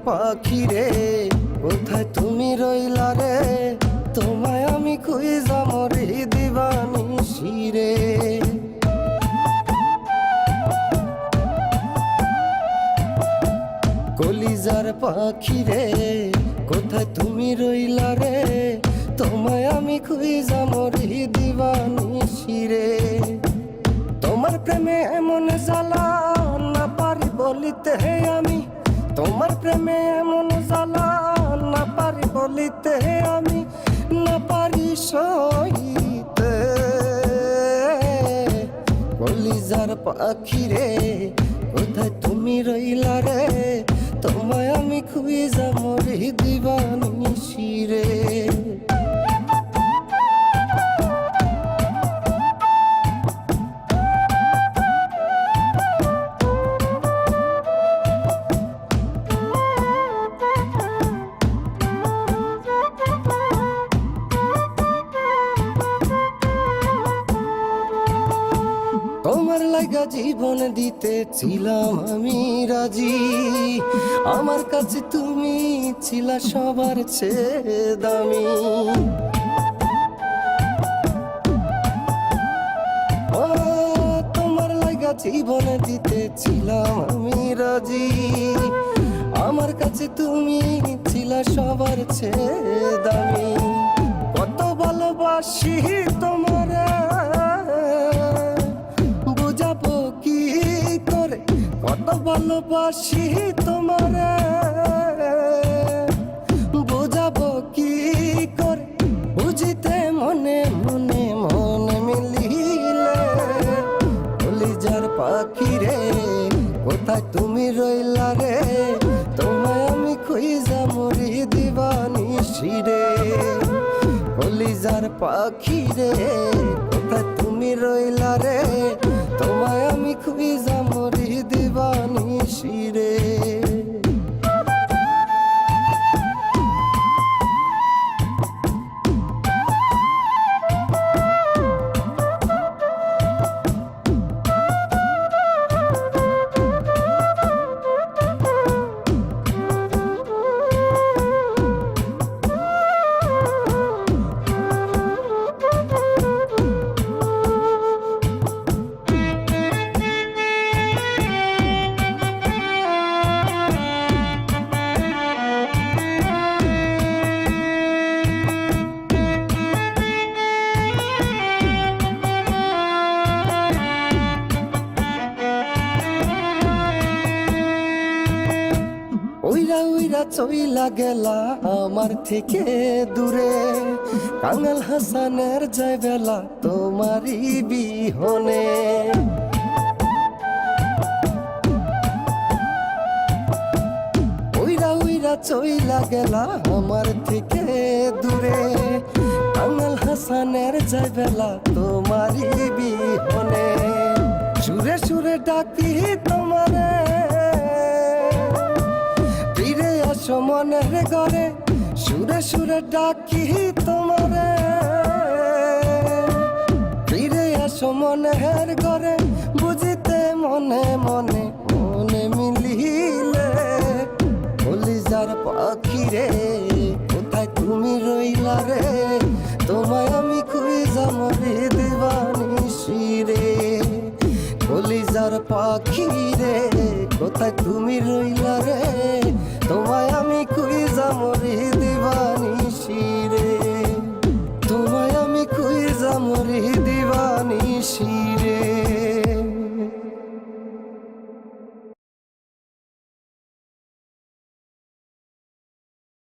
পাখি রে কোথায় তুমি রইলা রে, তোমায় আমি খুঁজা মরি দিবানিশি রে। কলিজার পাখি রে কোথায় তুমি রইলা রে, তোমায় আমি খুঁজা মরি দিবানিশি রে। তোমার প্রেমে এমন জ্বালা না পারি বলিতে আমি, তোমার প্রেমে এমন জ্বালা না পারি বলিতে আমি, না পারি সইতে। কলিজার পাখি রে কোথায় তুমি রইলা রে, তোমায় আমি খুঁজা মরি দিবানিশি রে। তোমার লাগা জীবন দিতেছিলাম আমি রাজি, আমার কাছে তুমি ছিলা সবার চেয়ে দামি। ও তোমার লাগা জীবন দিতেছিলাম আমি রাজি, আমার কাছে তুমি ছিলা সবার চেয়ে দামি। কত ভালোবাসি তোমার বুঝাবো কি করে, কত ভালোবাসি তোমার বুঝাবো কি করে, বুঝিতে মনে মনে মনে মিলিলে। কলিজার পাখি রে কোথায় তুমি রইলা রে, তোমায় আমি খুঁজা মরি দিবানিশি রে। কলিজার পাখি রে কোথায় তুমি রইলা রে, তোমায় আমি খুঁজা মরি দিবানিশি রে। উইরা উইরা চইলা গেলা আমার থেকে দূরে, কাঙাল হাসানের যায় বেলা তোমারই বিহনে। উইরা উইরা চইলা গেলা আমার থেকে দূরে, কাঙাল হাসানের যায় বেলা তোমারই বিহনে। সুরে সুরে ডাকি তোমারে ফিরে আসো মনের ঘরে, সুরে সুরে ডাকি তোমারে ফিরে আসো মনের ঘরে, বুঝিতে মনে মনে মনে মিলিলে। কলিজার পাখি রে কোথায় তুমি রইলা রে, তোমায় আমি খুঁজা মরি দিবানিশি রে। কলিজার পাখি রে কোথায় তুমি রইলা রে, তোমায় আমি খুঁজা মরি